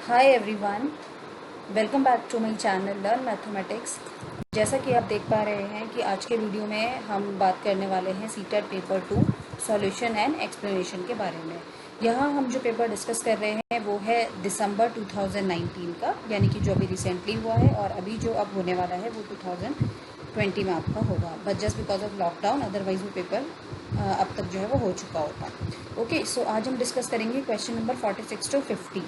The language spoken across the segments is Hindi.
Hi everyone, welcome back to my channel learn mathematics. जैसा कि आप देख पा रहे हैं कि आज के वीडियो में हम बात करने वाले हैं CTET paper 2 solution and explanation के बारे में। यहाँ हम जो पेपर डिस्कस कर रहे हैं वो है दिसंबर 2019 का, यानी कि जो अभी रिसेंटली हुआ है, और अभी जो अब होने वाला है वो 2020 में आपका होगा, but just because of lockdown otherwise वो पेपर अब तक जो है वो हो चुका होता। ओके, सो आज हम डिस्कस करेंगे क्वेश्चन नंबर 46 टू 50।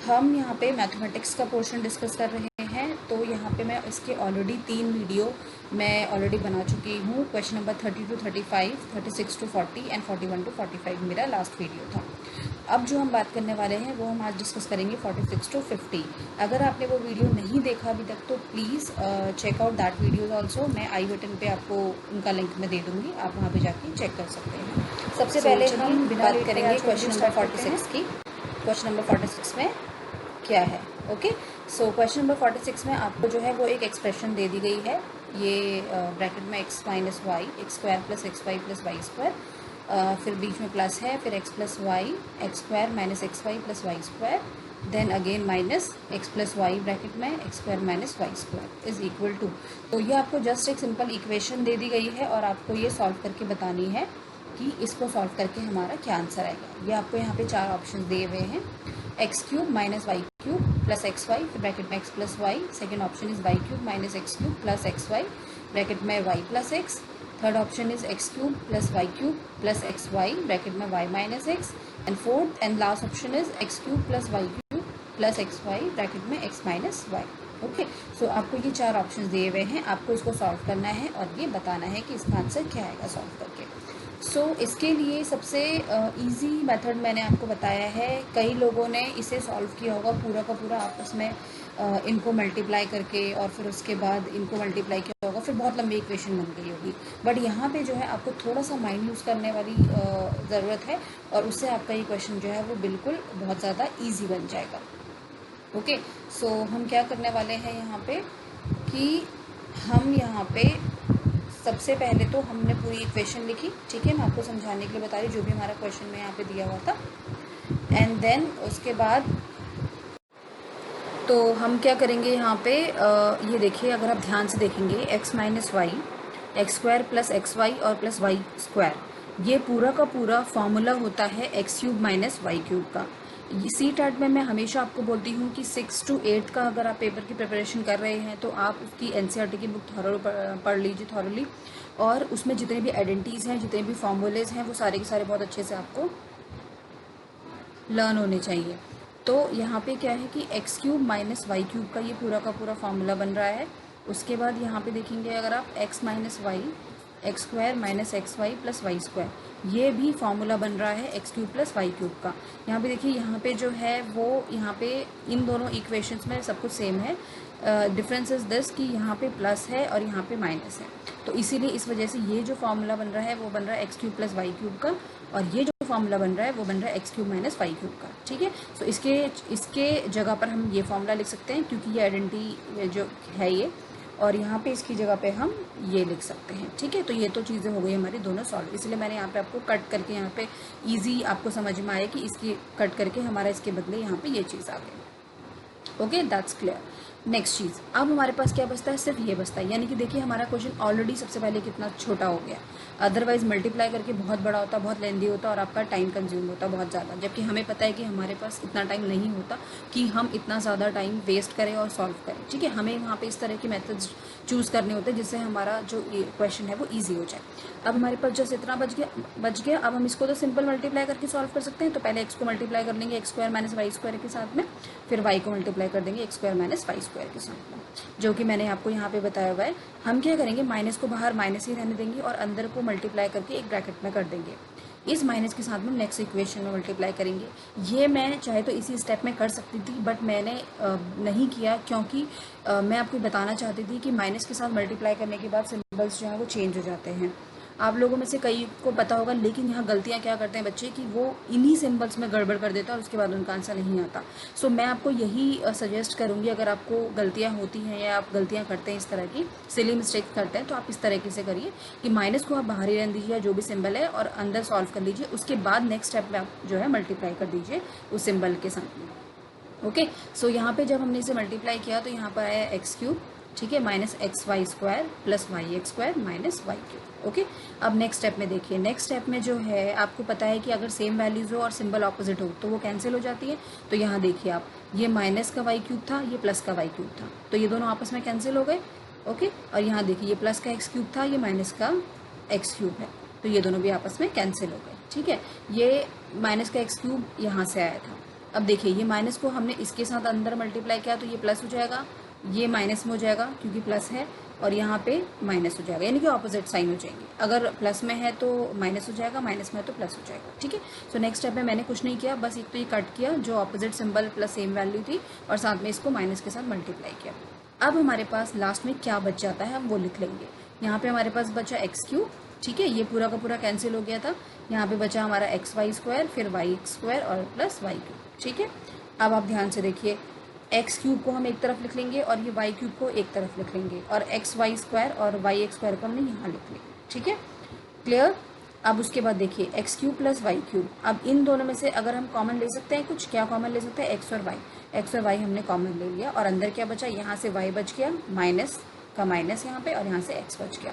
हम यहाँ पे मैथमेटिक्स का पोर्शन डिस्कस कर रहे हैं, तो यहाँ पे मैं इसके ऑलरेडी 3 वीडियो मैं ऑलरेडी बना चुकी हूँ। Question number 30 to 35, 36 to 40 and 41 to 45 मेरा लास्ट वीडियो था। अब जो हम बात करने वाले हैं वो हम आज डिस्कस करेंगे 46 टू 50। अगर आपने वो वीडियो नहीं देखा अभी तक तो please check out that videos also. मैं आई बटन पे आपको उनका लिंक मैं दे दूँगी, आप वहाँ पे जाके चेक कर सकते हैं। सबसे पहले हम बात करेंगे क्वेश्चन नंबर 46 की। क्वेश्चन नंबर 46 में क्या है? ओके, सो क्वेश्चन नंबर 46 में आपको जो है वो एक एक्सप्रेशन दे दी गई है। ये ब्रैकेट में x minus y x square plus x y plus y square, फिर बीच में प्लस है, फिर x plus y x square minus x y plus y square, then again minus x plus y bracket में x square minus y square is equal to. तो ये आपको जस्ट एक सिंपल इक्वेशन दे दी गई है और आपको ये सॉल्व करके बतानी है कि इसको सॉल्व करके हमारा क्या आंसर आएगा। ये आपको यहाँ पे 4 ऑप्शन दिए हुए हैं, x cube minus y cube plus x y, फिर ब्रैकेट में x plus y. Second option is y cube minus x cube plus x y, bracket में y plus x. Third option is x cube plus y cube plus x y, bracket में y minus x. And fourth and last option is x cube plus y cube plus x y, bracket में एक्स माइनस वाई। ओके, सो आपको ये 4 ऑप्शन दिए हुए हैं, आपको इसको सॉल्व करना है और ये बताना है कि इसका आंसर क्या आएगा सॉल्व करके। सो इसके लिए सबसे इजी मेथड मैंने आपको बताया है। कई लोगों ने इसे सॉल्व किया होगा पूरा का पूरा आपस में इनको मल्टीप्लाई करके, और फिर उसके बाद इनको मल्टीप्लाई किया होगा, फिर बहुत लंबी इक्वेशन बन गई होगी। बट यहाँ पे जो है आपको थोड़ा सा माइंड यूज़ करने वाली ज़रूरत है, और उससे आपका ये क्वेश्चन जो है वो बिल्कुल बहुत ज़्यादा ईजी बन जाएगा। ओके, सो हम क्या करने वाले हैं यहाँ पे कि हम यहाँ पे सबसे पहले तो हमने पूरी इक्वेशन लिखी, ठीक है, मैं आपको समझाने के लिए बता रही जो भी हमारा क्वेश्चन में यहाँ पे दिया हुआ था। एंड देन उसके बाद तो हम क्या करेंगे यहाँ पे, ये देखिए, अगर आप ध्यान से देखेंगे x minus y x square plus x y और प्लस वाई स्क्वायर, ये पूरा का पूरा फॉर्मूला होता है x cube minus y cube का। सी टैट में मैं हमेशा आपको बोलती हूँ कि 6 to 8 का अगर आप पेपर की प्रिपरेशन कर रहे हैं तो आप उसकी एनसीईआरटी की बुक पढ़ लीजिए थॉरली, और उसमें जितने भी आइडेंटिटीज़ हैं, जितने भी फॉर्मूलेज हैं, वो सारे के सारे बहुत अच्छे से आपको लर्न होने चाहिए। तो यहाँ पे क्या है कि x cube minus y cube का ये पूरा का पूरा फॉर्मूला बन रहा है। उसके बाद यहाँ पे देखेंगे अगर आप x minus y x square minus x y plus y square, ये भी फॉर्मूला बन रहा है x cube plus y cube का। यहाँ पे देखिए, यहाँ पे जो है वो यहाँ पे इन दोनों इक्वेशंस में सब कुछ सेम है। डिफरेंस इज दिस कि यहाँ पे प्लस है और यहाँ पे माइनस है, तो इसीलिए इस वजह से ये जो फॉर्मूला बन रहा है वो बन रहा है x cube plus y cube का, और ये जो फॉर्मूला बन रहा है वो बन रहा है x cube minus y cube का। ठीक है, सो इसके जगह पर हम ये फॉर्मूला लिख सकते हैं क्योंकि ये आइडेंटिटी जो है ये, और यहाँ पे इसकी जगह पे हम ये लिख सकते हैं। ठीक है, तो ये तो चीज़ें हो गई हमारी दोनों सॉल्व, इसलिए मैंने यहाँ पे आपको कट करके यहाँ पे इजी आपको समझ में आए कि इसकी कट करके हमारा इसके बदले यहाँ पे ये चीज़ आ गई। Okay, that's clear. नेक्स्ट चीज़, अब हमारे पास क्या बचता है? सिर्फ ये बचता है, यानी कि देखिए हमारा क्वेश्चन ऑलरेडी सबसे पहले कितना छोटा हो गया। अदरवाइज मल्टीप्लाई करके बहुत बड़ा होता, बहुत लेंदी होता और आपका टाइम कंज्यूम होता बहुत ज़्यादा, जबकि हमें पता है कि हमारे पास इतना टाइम नहीं होता कि हम इतना ज़्यादा टाइम वेस्ट करें और सॉल्व करें। ठीक है, हमें वहाँ पे इस तरह के मेथड्स चूज़ करने होते हैं जिससे हमारा जो क्वेश्चन है वो ईजी हो जाए। अब हमारे पास जस्ट इतना बच गया। अब हम इसको तो सिंपल मल्टीप्लाई करके सॉल्व कर सकते हैं। तो पहले एक्स को मल्टीप्लाई कर लेंगे x square minus y square के साथ में, फिर वाई को मल्टीप्लाई कर देंगे x square minus y square के साथ में, जो कि मैंने आपको यहाँ पे बताया हुआ है। हम क्या करेंगे, माइनस को बाहर माइनस ही रहने देंगे और अंदर को मल्टीप्लाई करके एक ब्रैकेट में कर देंगे। इस माइनस के साथ में नेक्स्ट इक्वेशन में मल्टीप्लाई करेंगे। ये मैं चाहे तो इसी स्टेप में कर सकती थी, बट मैंने नहीं किया क्योंकि मैं आपको बताना चाहती थी कि माइनस के साथ मल्टीप्लाई करने के बाद सिंबल्स जो हैं वो चेंज हो जाते हैं। आप लोगों में से कई को पता होगा, लेकिन यहाँ गलतियाँ क्या करते हैं बच्चे कि वो इन्हीं सिंबल्स में गड़बड़ कर देता है और उसके बाद उनका आंसर नहीं आता। सो मैं आपको यही सजेस्ट करूँगी, अगर आपको गलतियाँ होती हैं या आप गलतियाँ करते हैं, इस तरह की सिली मिस्टेक्स करते हैं, तो आप इस तरीके से करिए कि माइनस को आप बाहर ही रहने दीजिए जो भी सिंबल है, और अंदर सॉल्व कर लीजिए। उसके बाद नेक्स्ट स्टेप में आप जो है मल्टीप्लाई कर दीजिए उस सिंबल के साथ में। ओके, सो यहाँ पे जब हमने इसे मल्टीप्लाई किया तो यहाँ पर आया एक्स क्यूब, ठीक है, minus x y square plus y x square minus y cube. Okay, अब नेक्स्ट स्टेप में देखिए, नेक्स्ट स्टेप में जो है आपको पता है कि अगर सेम वैल्यूज़ हो और सिंबल ऑपोजिट हो तो वो कैंसिल हो जाती है। तो यहाँ देखिए आप, ये माइनस का वाई क्यूब था, ये प्लस का वाई क्यूब था, तो ये दोनों आपस में कैंसिल हो गए। ओके, और यहाँ देखिए ये प्लस का एक्स क्यूब था, ये माइनस का एक्स क्यूब है, तो ये दोनों भी आपस में कैंसिल हो गए। ठीक है, ये माइनस का एक्स क्यूब यहाँ से आया था। अब देखिए ये माइनस को हमने इसके साथ अंदर मल्टीप्लाई किया तो ये प्लस हो जाएगा, ये माइनस में हो जाएगा क्योंकि प्लस है, और यहाँ पे माइनस हो जाएगा, यानी कि ऑपोजिट साइन हो जाएंगे। अगर प्लस में है तो माइनस हो जाएगा, माइनस में है तो प्लस हो जाएगा। ठीक है, सो नेक्स्ट स्टेप में मैंने कुछ नहीं किया, बस एक तो ये कट किया जो opposite symbol plus same value थी, और साथ में इसको माइनस के साथ मल्टीप्लाई किया। अब हमारे पास लास्ट में क्या बच जाता है हम वो लिख लेंगे। यहाँ पे हमारे पास बचा एक्स क्यूब, ठीक है, ये पूरा का पूरा कैंसिल हो गया था। यहाँ पे बचा हमारा एक्स वाई स्क्वायर, फिर वाई एक्स स्क्वायर और प्लस वाई क्यूब। ठीक है, अब आप ध्यान से देखिए, एक्स क्यूब को हम एक तरफ लिख लेंगे और ये वाई क्यूब को एक तरफ लिख लेंगे, और एक्स वाई स्क्वायर और वाई एक्स स्क्वायर को हमने यहाँ लिख लिया। ठीक है, क्लियर। अब उसके बाद देखिए x cube plus y cube, अब इन दोनों में से अगर हम कॉमन ले सकते हैं कुछ, क्या कॉमन ले सकते हैं, एक्स और वाई। एक्स और वाई हमने कॉमन ले लिया, और अंदर क्या बचा, यहाँ से वाई बच गया, माइनस का माइनस यहाँ पे, और यहाँ से एक्स बच गया।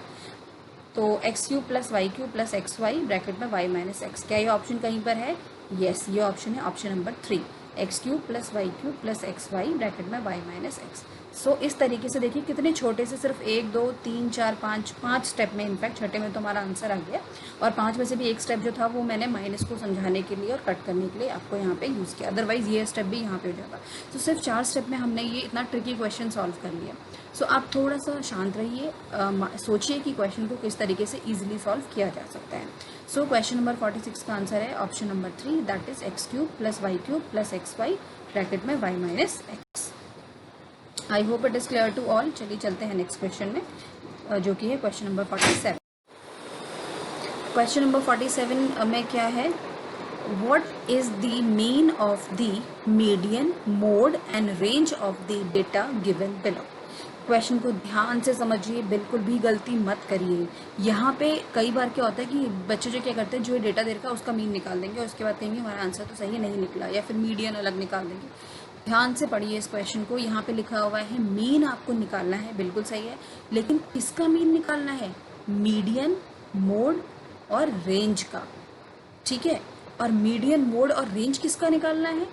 तो x cube plus y cube plus x y bracket में वाई माइनस एक्स। क्या ये ऑप्शन कहीं पर है? यस, ये ऑप्शन है, option number 3, x cube plus y cube plus x y bracket में वाई माइनस एक्स। सो इस तरीके से देखिए कितने छोटे से, सिर्फ 1 2 3 4 5 स्टेप में, इनफैक्ट छठे में तो हमारा आंसर आ गया, और 5 में से भी एक स्टेप जो था वो मैंने माइनस को समझाने के लिए और कट करने के लिए आपको यहाँ पे यूज़ किया, अदरवाइज ये स्टेप भी यहाँ पे हो जाता। तो सिर्फ 4 स्टेप में हमने ये इतना ट्रिकी क्वेश्चन सॉल्व कर लिया। सो आप थोड़ा सा शांत रहिए, सोचिए कि क्वेश्चन को किस तरीके से ईजिली सॉल्व किया जा सकता है। सो क्वेश्चन नंबर 46 का आंसर है option number 3, that is x cube plus y cube plus x y bracket में y minus x. I hope it is clear to all. चलिए चलते हैं नेक्स्ट क्वेश्चन में, जो कि है क्वेश्चन नंबर 47। क्वेश्चन नंबर 47 में क्या है, what is the mean of the median, mode and range of the data given below. Question को ध्यान से समझिए, बिल्कुल भी गलती मत करिए। यहाँ पे कई बार क्या होता है कि बच्चे जो क्या करते हैं, जो डेटा दे रखा है उसका मीन निकाल देंगे और उसके बाद कहेंगे हमारा आंसर तो सही नहीं निकला, या फिर मीडियन अलग निकाल देंगे। ध्यान से पढ़िए इस क्वेश्चन को, यहाँ पे लिखा हुआ है मीन आपको निकालना है, बिल्कुल सही है, लेकिन किसका मीन निकालना है, मीडियन, मोड और रेंज का। ठीक है, और मीडियन, मोड और रेंज किसका निकालना है,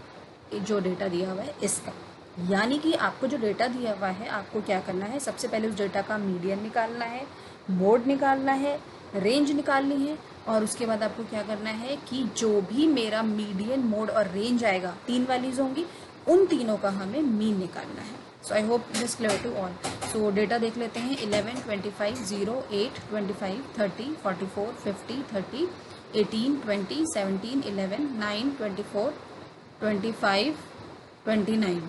जो डेटा दिया हुआ है इसका। यानी कि आपको जो डेटा दिया हुआ है आपको क्या करना है, सबसे पहले उस डेटा का मीडियन निकालना है, मोड निकालना है, रेंज निकालनी है, और उसके बाद आपको क्या करना है कि जो भी मेरा मीडियन, मोड और रेंज आएगा, 3 वैल्यूज होंगी, उन तीनों का हमें मीन निकालना है। So I hope this clear to all. So data देख लेते हैं, 11 25 0 8 25 30 44 50 30 18 20 17 11 9 24 25 29।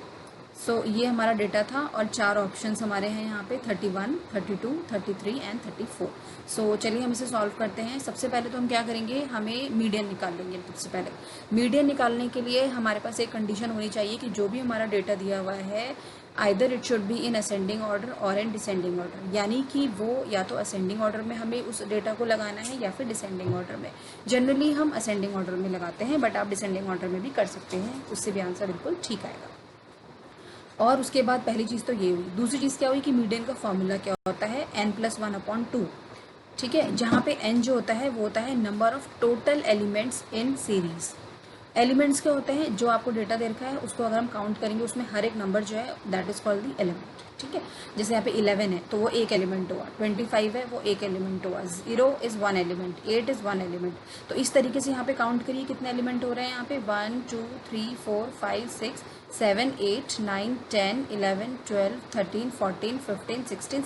सो ये हमारा डेटा था, और 4 ऑप्शंस हमारे हैं यहाँ पे, 31 32 33 एंड 34। सो चलिए हम इसे सॉल्व करते हैं। सबसे पहले तो हम क्या करेंगे, हमें मीडियन निकाल लेंगे। सबसे पहले मीडियन निकालने के लिए हमारे पास एक कंडीशन होनी चाहिए कि जो भी हमारा डेटा दिया हुआ है, either it should be in ascending order और इन डिसेंडिंग ऑर्डर, यानी कि वो या तो असेंडिंग ऑर्डर में हमें उस डेटा को लगाना है या फिर डिसेंडिंग ऑर्डर में। जनरली हम असेंडिंग ऑर्डर में लगाते हैं, बट आप डिसेंडिंग ऑर्डर में भी कर सकते हैं, उससे भी आंसर बिल्कुल ठीक आएगा। और उसके बाद पहली चीज़ तो ये हुई। दूसरी चीज़ क्या हुई कि मीडियन का फॉर्मूला क्या होता है, n+1/2। ठीक है, जहाँ पे n जो होता है वो होता है number of total elements in series. Elements क्या होते हैं, जो आपको डेटा दे रखा है उसको अगर हम काउंट करेंगे उसमें हर एक नंबर जो है that is called the element. ठीक है, जैसे यहाँ पे 11 है तो वो एक एलिमेंट हुआ, 25 है वो एक एलिमेंट हुआ, 0 इज़ 1 एलिमेंट, 8 इज़ 1 एलिमेंट। तो इस तरीके से यहाँ पे काउंट करिए कितने एलिमेंट हो रहे हैं यहाँ पे, 1 2 3 4 5 6 7 8 9 10 11 12 13 14 15 16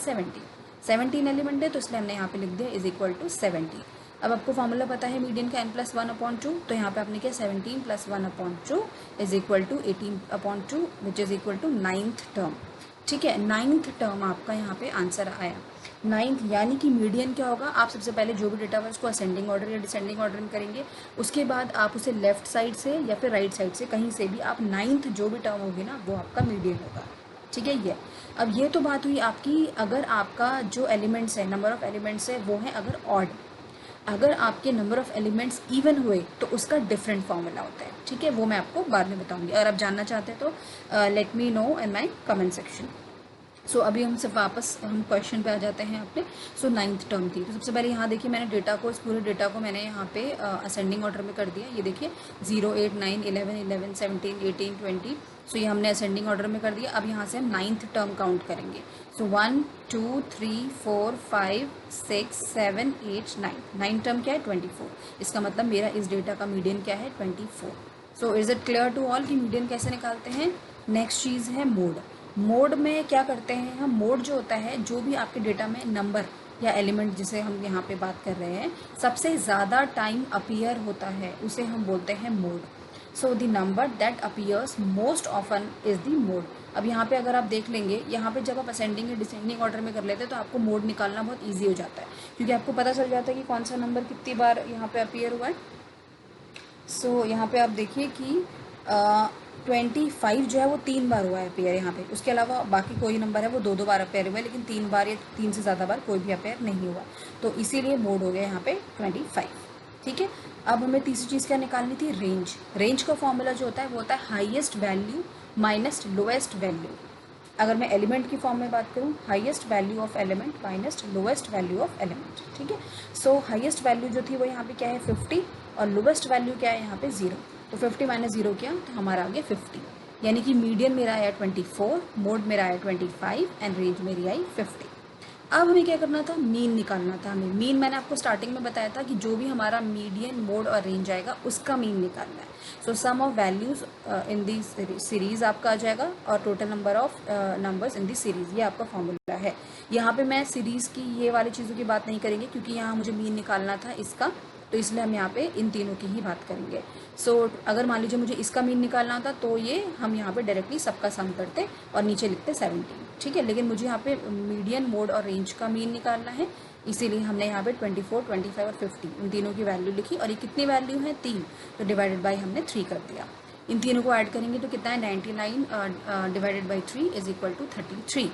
17 एलिमेंट है, तो इसलिए हमने यहाँ पे लिख दिया इज इक्वल टू 70। अब आपको फॉर्मूला पता है मीडियन का n+1/2, तो यहाँ पे आपने क्या 17 + 1/2 is equal to 18/2 which is equal to 9th term. ठीक है, 9th टर्म आपका यहाँ पे आंसर आया। 9th यानी कि मीडियन क्या होगा, आप सबसे पहले जो भी डेटा है उसको असेंडिंग ऑर्डर या डिसेंडिंग ऑर्डर में करेंगे, उसके बाद आप उसे लेफ्ट साइड से या फिर राइट साइड से कहीं से भी आप 9th जो भी टर्म होगी ना वो आपका मीडियन होगा। ठीक है, ये अब ये तो बात हुई आपकी, अगर आपका जो एलिमेंट्स है, नंबर ऑफ एलिमेंट्स है वो है अगर ऑड। अगर आपके नंबर ऑफ़ एलिमेंट्स इवन हुए तो उसका डिफरेंट फार्मूला होता है, ठीक है, वो मैं आपको बाद में बताऊंगी। अगर आप जानना चाहते हैं तो let me know in my comment section. So अभी हम सिर्फ वापस हम क्वेश्चन पे आ जाते हैं अपने। सो नाइन्थ टर्म थी, तो सबसे पहले यहाँ देखिए मैंने डेटा को, इस पूरे डेटा को मैंने यहाँ पे असेंडिंग ऑर्डर में कर दिया। ये देखिए 0, 8, 9, 11, 11, 17, 18, 20। सो ये हमने असेंडिंग ऑर्डर में कर दिया। अब यहाँ से हम नाइन्थ टर्म काउंट करेंगे। सो 1, 2, 3, 4, 5, 6, 7, 8, 9। नाइन्थ टर्म क्या है? 24। इसका मतलब मेरा इस डेटा का मीडियन क्या है? 24। So is it clear to all कि मीडियन कैसे निकालते हैं? नेक्स्ट चीज़ है मोड। मोड में क्या करते हैं हम? मोड जो होता है, जो भी आपके डेटा में नंबर या एलिमेंट जिसे हम यहाँ पे बात कर रहे हैं सबसे ज़्यादा टाइम अपीयर होता है, उसे हम बोलते हैं mode. So the number that appears most often is the mode. अब यहाँ पे अगर आप देख लेंगे, यहाँ पे जब आप असेंडिंग या डिसेंडिंग ऑर्डर में कर लेते हैं तो आपको मोड निकालना बहुत ईजी हो जाता है, क्योंकि आपको पता चल जाता है कि कौन सा नंबर कितनी बार यहाँ पे अपीयर हुआ है। सो यहाँ पे आप देखिए कि 25 जो है वो 3 बार हुआ है अपेयर यहाँ पे। उसके अलावा बाकी कोई नंबर है वो 2 बार अपेयर हुआ है, लेकिन 3 बार या 3 से ज़्यादा बार कोई भी अपेयर नहीं हुआ, तो इसीलिए मोड हो गया यहाँ पे 25। ठीक है, अब हमें तीसरी चीज़ क्या निकालनी थी? रेंज। रेंज का फॉर्मूला जो होता है वो होता है highest value minus lowest value. अगर मैं एलिमेंट की फॉर्म में बात करूँ, highest value of element minus lowest value of element. ठीक है, सो हाईएस्ट वैल्यू जो थी वो यहाँ पे क्या है? 50, और लोएस्ट वैल्यू क्या है यहाँ पे? 0। तो 50 माइनस 0 किया तो हमारा आ गया 50, यानी कि मीडियन मेरा आया 24, मोड मेरा आया 25 एंड रेंज मेरी आई 50। अब हमें क्या करना था? मीन निकालना था हमें। मीन मैंने आपको स्टार्टिंग में बताया था कि जो भी हमारा मीडियन, मोड और रेंज आएगा उसका मीन निकालना है। So sum of values in the series आपका आ जाएगा, और total number of numbers in the series, ये आपका फॉर्मूला है। यहाँ पे मैं सीरीज़ की ये वाली चीज़ों की बात नहीं करेंगे, क्योंकि यहाँ मुझे मीन निकालना था इसका, तो इसलिए हम यहाँ पे इन तीनों की ही बात करेंगे। सो अगर मान लीजिए मुझे इसका मीन निकालना होता तो ये हम यहाँ पे डायरेक्टली सबका सम करते और नीचे लिखते 17। ठीक है, लेकिन मुझे यहाँ पे मीडियन, मोड और रेंज का मीन निकालना है, इसीलिए हमने यहाँ पे 24, 25 और 50 इन तीनों की वैल्यू लिखी। और ये कितनी वैल्यू है? 3, तो डिवाइडेड बाई हमने 3 कर दिया। इन तीनों को ऐड करेंगे तो कितना है? 99 divided by 3 is equal to 33।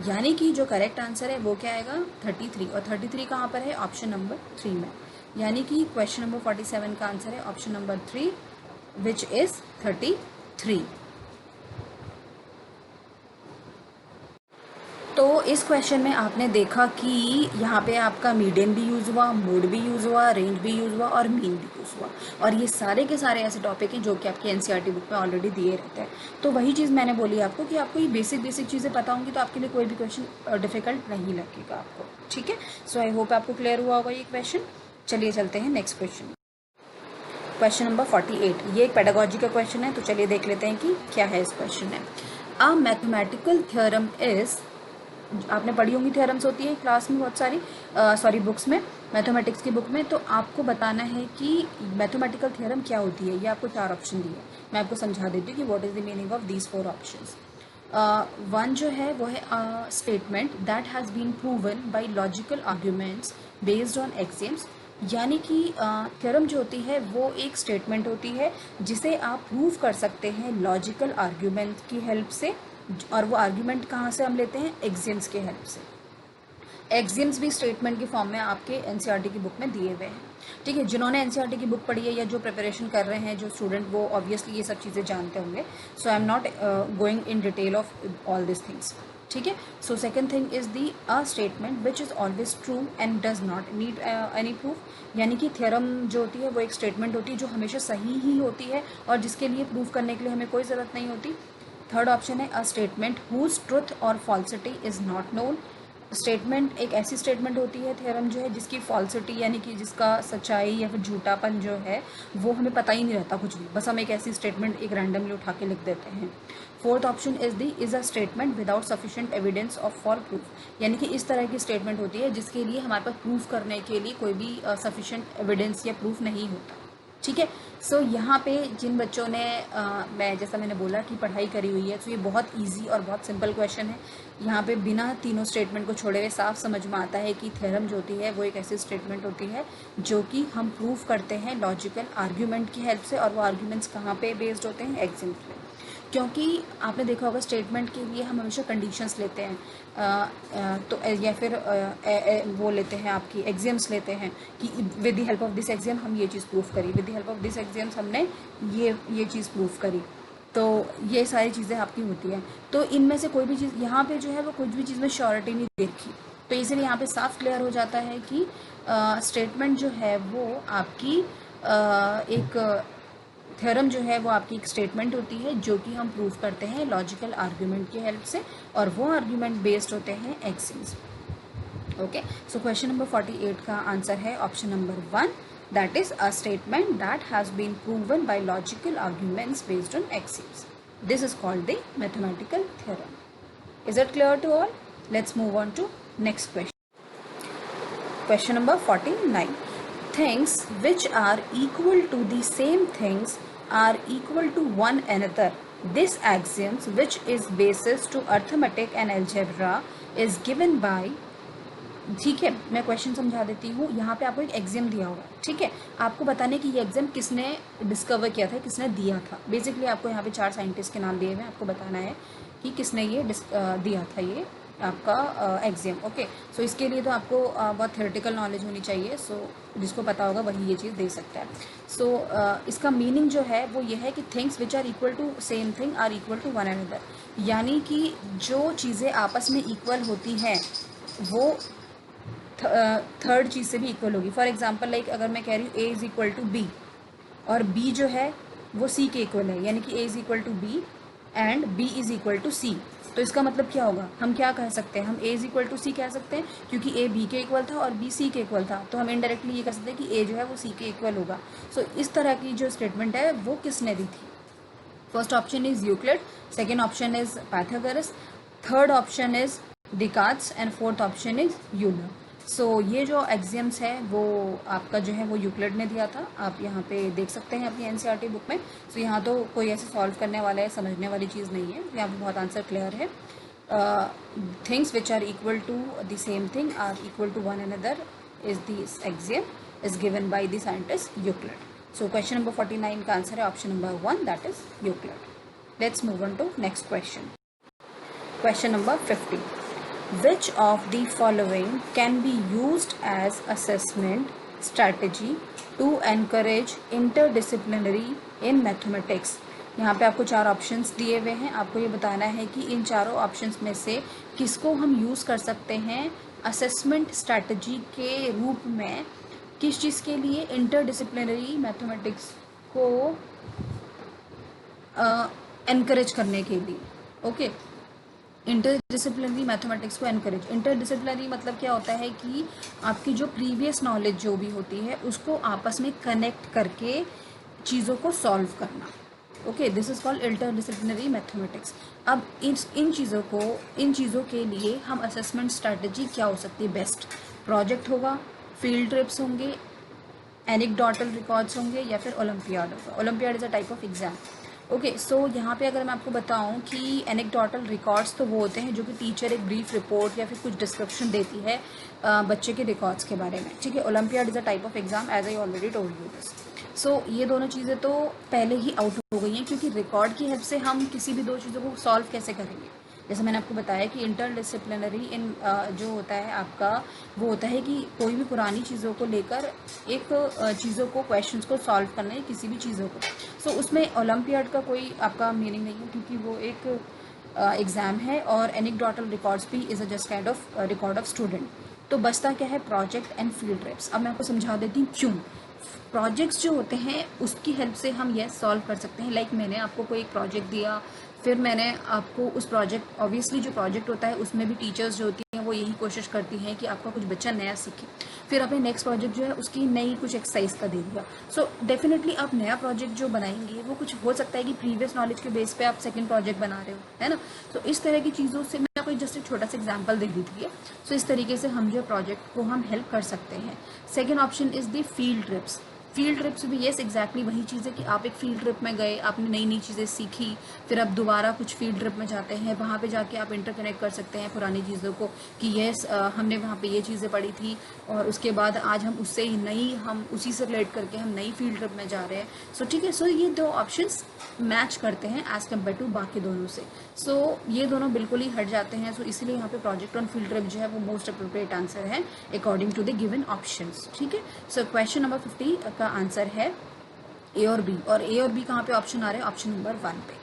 यानी कि जो करेक्ट आंसर है वो क्या आएगा? 33। और 33 कहाँ पर है? ऑप्शन नंबर 3 में। यानी कि क्वेश्चन नंबर 47 का आंसर है ऑप्शन नंबर 3, विच इज 33। तो इस क्वेश्चन में आपने देखा कि यहाँ पे आपका मीडियन भी यूज़ हुआ, मोड भी यूज़ हुआ, रेंज भी यूज़ हुआ और मीन भी यूज़ हुआ। और ये सारे के सारे ऐसे टॉपिक हैं जो कि आपके एनसीईआरटी बुक में ऑलरेडी दिए रहते हैं। तो वही चीज़ मैंने बोली आपको कि आपको ये बेसिक चीज़ें पता होंगी तो आपके लिए कोई भी क्वेश्चन डिफिकल्ट नहीं लगेगा आपको। ठीक है, सो आई होप आपको क्लियर हुआ होगा ये क्वेश्चन। चलिए चलते हैं नेक्स्ट क्वेश्चन। क्वेश्चन नंबर 48, ये एक पेडागोजी का क्वेश्चन है, तो चलिए देख लेते हैं कि क्या है इस क्वेश्चन में। अ मैथमेटिकल थ्योरम इज, आपने पढ़ी होंगी थ्योरम्स होती है क्लास में बहुत सारी, सॉरी बुक्स में, मैथमेटिक्स की बुक में। तो आपको बताना है कि मैथमेटिकल थ्योरम क्या होती है। ये आपको 4 ऑप्शन दिए, मैं आपको समझा देती हूँ कि what is the meaning of these 4 options. One जो है वो है statement that has been proven by logical arguments based on axioms. यानी कि थ्योरम जो होती है वो एक स्टेटमेंट होती है जिसे आप प्रूव कर सकते हैं लॉजिकल आर्ग्यूमेंट की हेल्प से, और वो आर्ग्यूमेंट कहाँ से हम लेते हैं? एक्सियम्स के हेल्प से। एक्सियम्स भी स्टेटमेंट की फॉर्म में आपके एनसीईआरटी की बुक में दिए हुए हैं। ठीक है, जिन्होंने एनसीईआरटी की बुक पढ़ी है या जो प्रिपरेशन कर रहे हैं जो स्टूडेंट, वो ऑब्वियसली ये सब चीज़ें जानते होंगे। So I am not going in detail of all this things. ठीक है, so second thing is the a statement which is always true and does not need any proof. यानी कि थ्योरम जो होती है वो एक स्टेटमेंट होती है जो हमेशा सही ही होती है और जिसके लिए प्रूफ करने के लिए हमें कोई ज़रूरत नहीं होती। थर्ड ऑप्शन है अ स्टेटमेंट हुज ट्रुथ और falsity is not known. Statement एक ऐसी स्टेटमेंट होती है थ्योरम जो है जिसकी फॉल्सिटी यानी कि जिसका सच्चाई या फिर झूठापन जो है वो हमें पता ही नहीं रहता कुछ भी, बस हम एक ऐसी स्टेटमेंट एक रैंडमली उठा के लिख देते हैं। Fourth option is a statement without sufficient evidence of for proof. यानी कि इस तरह की स्टेटमेंट होती है जिसके लिए हमारे पास प्रूफ करने के लिए कोई भी सफिशिएंट एविडेंस या प्रूफ नहीं होता। ठीक है, सो यहाँ पे जिन बच्चों ने मैं जैसा मैंने बोला कि पढ़ाई करी हुई है, तो ये बहुत इजी और बहुत सिंपल क्वेश्चन है। यहाँ पे बिना तीनों स्टेटमेंट को छोड़े हुए साफ समझ में आता है कि थ्योरम जो होती है वो एक ऐसी स्टेटमेंट होती है जो कि हम प्रूव करते हैं लॉजिकल आर्ग्यूमेंट की हेल्प से, और वो आर्ग्यूमेंट्स कहाँ पे बेस्ड होते हैं? एक्सियम्स पे। क्योंकि आपने देखा होगा स्टेटमेंट के लिए हम हमेशा कंडीशंस लेते हैं, तो या फिर वो लेते हैं, आपकी एग्जाम्स लेते हैं कि with the help of this exam हम ये चीज़ प्रूफ करी, with the help of this exams हमने ये चीज़ प्रूफ करी। तो ये सारी चीज़ें आपकी होती हैं। तो इनमें से कोई भी चीज़ यहाँ पे जो है वो कुछ भी चीज़ में श्योरिटी नहीं देखी, तो इसलिए यहाँ पे साफ क्लियर हो जाता है कि स्टेटमेंट जो है वो आपकी एक थ्योरम जो है वो आपकी एक स्टेटमेंट होती है जो कि हम प्रूव करते हैं लॉजिकल आर्ग्यूमेंट की हेल्प से, और वो आर्ग्यूमेंट बेस्ड होते हैं axioms. Okay, so question number 48 का आंसर है option number 1, that is a statement that has been proven by logical arguments based on axioms. This is called the mathematical theorem. Is it clear to all? Let's move on to next question. Question number 49. Things which are equal to the same things are equal to one another. This axiom, which is basis to arithmetic and algebra, is given by, ठीक है, मैं क्वेश्चन समझा देती हूँ। यहाँ पे आपको एक एग्जाम दिया होगा, ठीक है, आपको बताने कि ये एग्जाम किसने डिस्कवर किया था, किसने दिया था। बेसिकली आपको यहाँ पे 4 साइंटिस्ट के नाम दिए हुए हैं, आपको बताना है कि किसने ये दिया था ये आपका एग्जाम। ओके, सो इसके लिए तो आपको बहुत थ्योरेटिकल नॉलेज होनी चाहिए। सो जिसको पता होगा वही ये चीज़ दे सकता है। सो इसका मीनिंग जो है वो ये है कि things which are equal to same thing are equal to one another, यानी कि जो चीज़ें आपस में इक्वल होती हैं वो थर्ड चीज़ से भी इक्वल होगी। फॉर एग्जाम्पल लाइक अगर मैं कह रही हूँ A is equal to B और बी जो है वो सी के इक्वल है, यानी कि A is equal to B and B is equal to C, तो इसका मतलब क्या होगा, हम क्या कह सकते हैं, हम ए इज इक्वल टू सी कह सकते हैं क्योंकि ए बी के इक्वल था और बी सी के इक्वल था, तो हम इनडायरेक्टली ये कह सकते हैं कि ए जो है वो सी के इक्वल होगा। सो इस तरह की जो स्टेटमेंट है वो किसने दी थी? First option is Euclid, second option is Pythagoras, third option is Descartes and fourth option is Euler. So ये जो एग्जाम्स है वो आपका जो है वो यूक्लिड ने दिया था, आप यहाँ पे देख सकते हैं अपनी एनसीईआरटी बुक में। सो यहाँ तो कोई ऐसे सॉल्व करने वाला है, समझने वाली चीज़ नहीं है, यहाँ पे बहुत आंसर क्लियर है। Things which are equal to the same thing are equal to one another is this axiom is given by the scientist Euclid. So question number 49 का आंसर है option number 1, that is Euclid. Let's move on to next question. Question number 50. Which of the following can be used as assessment strategy to encourage interdisciplinary in mathematics? यहाँ पे आपको 4 ऑप्शंस दिए हुए हैं, आपको ये बताना है कि इन चारों ऑप्शंस में से किसको हम यूज़ कर सकते हैं असेसमेंट स्ट्रैटेजी के रूप में, किस चीज़ के लिए, इंटरडिसिप्लिनरी मैथमेटिक्स को एनकरेज करने के लिए। ओके, इंटरडिसिप्लिनरी मैथमेटिक्स को एनकरेज, इंटरडिसिप्लिनरी मतलब क्या होता है कि आपकी जो प्रीवियस नॉलेज जो भी होती है उसको आपस में कनेक्ट करके चीज़ों को सॉल्व करना। Okay, this is called interdisciplinary mathematics. अब इन चीज़ों के लिए हम असेसमेंट स्ट्रैटेजी क्या हो सकती है? बेस्ट प्रोजेक्ट होगा, फील्ड ट्रिप्स होंगे, एनेक्डोटल रिकॉर्ड्स होंगे, या फिर ओलंपियाड होगा। Olympiad is a type of exam. Okay, so यहाँ पे अगर मैं आपको बताऊँ कि एनेक्डोटल रिकॉर्ड्स तो वो होते हैं जो कि टीचर एक ब्रीफ रिपोर्ट या फिर कुछ डिस्क्रिप्शन देती है बच्चे के रिकॉर्ड्स के बारे में, ठीक है। Olympiad is a type of exam, as I already told you this. So ये दोनों चीज़ें तो पहले ही आउट हो गई हैं, क्योंकि रिकॉर्ड की हेल्प से हम किसी भी दो चीज़ों को सॉल्व कैसे करेंगे। जैसे मैंने आपको बताया कि इंटरडिसिप्लिनरी इन जो होता है आपका, वो होता है कि कोई भी पुरानी चीज़ों को लेकर एक चीज़ों को, क्वेश्चंस को सॉल्व करना है, किसी भी चीज़ों को। सो उसमें ओलंपियाड का कोई आपका मीनिंग नहीं है, क्योंकि वो एक एग्ज़ाम है, और एनेक्डोटल रिकॉर्ड्स भी is a just kind of record of student. तो बचता क्या है? Project and field trips. अब मैं आपको समझा देती हूँ क्यों। प्रोजेक्ट्स जो होते हैं उसकी हेल्प से हम ये सॉल्व कर सकते हैं। लाइक मैंने आपको कोई एक प्रोजेक्ट दिया, फिर मैंने आपको उस प्रोजेक्ट, ऑब्वियसली जो प्रोजेक्ट होता है उसमें भी टीचर्स जो होती हैं वो यही कोशिश करती हैं कि आपका कुछ बच्चा नया सीखे। फिर आपने नेक्स्ट प्रोजेक्ट जो है उसकी नई कुछ एक्सरसाइज का दे दिया। सो डेफिनेटली आप नया प्रोजेक्ट जो बनाएंगे वो कुछ हो सकता है कि प्रीवियस नॉलेज के बेस पे आप सेकंड प्रोजेक्ट बना रहे हो, है ना। तो इस तरह की चीज़ों से मैं आपको जस्ट एक छोटा सा एग्जाम्पल दे दी थी। सो इस तरीके से हम जो प्रोजेक्ट को हम हेल्प कर सकते हैं। Second option is the field trips. Field trips भी येस एग्जैक्टली वही चीज़ है कि आप एक फील्ड ट्रिप में गए, आपने नई नई चीज़ें सीखी, फिर आप दोबारा कुछ फील्ड ट्रिप में जाते हैं, वहाँ पे जाके आप इंटरकनेक्ट कर सकते हैं पुरानी चीज़ों को कि येस हमने वहाँ पे ये चीज़ें पढ़ी थी और उसके बाद आज हम उससे ही नई, हम उसी से रिलेट करके हम नई फील्ड ट्रिप में जा रहे हैं। सो ठीक है, सो ये दो ऑप्शंस मैच करते हैं एज कम्पेयर टू बाकी दोनों से। सो ये दोनों बिल्कुल ही हट जाते हैं। सो इसीलिए यहाँ पे प्रोजेक्ट ऑन फील्ड ट्रिप जो है वो मोस्ट अप्रोप्रिएट आंसर है according to the given options. ठीक है, सो क्वेश्चन नंबर 50 का आंसर है ए और बी। और ए और बी कहाँ पे ऑप्शन आ रहे हैं? ऑप्शन नंबर 1 पे।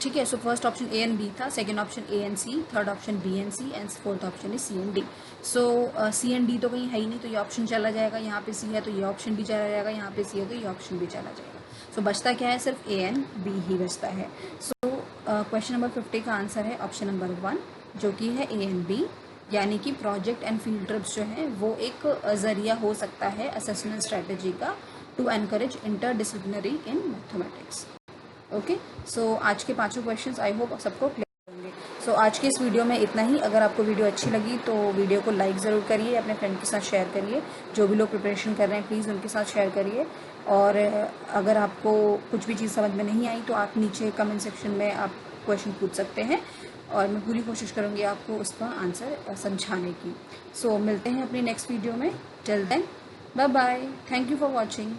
ठीक है, so first option A and B था, second option A and C, third option B and C, and fourth option है C and D. So C and D तो कहीं है ही नहीं, तो ये ऑप्शन चला जाएगा। यहाँ पे सी है तो ये ऑप्शन भी चला जाएगा, यहाँ पे सी है तो ये ऑप्शन भी चला जाएगा। सो बचता क्या है? सिर्फ ए एंड बी ही बचता है। सो क्वेश्चन नंबर 50 का आंसर है ऑप्शन नंबर 1, जो कि है ए एंड बी, यानी कि प्रोजेक्ट एंड फील्ड ट्रिप्स जो है वो एक ज़रिया हो सकता है असेसमेंट स्ट्रेटजी का to encourage interdisciplinary in mathematics. Okay, so आज के पांचों क्वेश्चंस आई होप सबको क्लियर होंगे। सो आज के इस वीडियो में इतना ही। अगर आपको वीडियो अच्छी लगी तो वीडियो को लाइक ज़रूर करिए, अपने फ्रेंड के साथ शेयर करिए। जो भी लोग प्रिपरेशन कर रहे हैं प्लीज़ उनके साथ शेयर करिए। और अगर आपको कुछ भी चीज़ समझ में नहीं आई तो आप नीचे कमेंट सेक्शन में आप क्वेश्चन पूछ सकते हैं और मैं पूरी कोशिश करूँगी आपको उसका आंसर समझाने की। सो मिलते हैं अपनी नेक्स्ट वीडियो में। Till then bye bye, thank you for watching.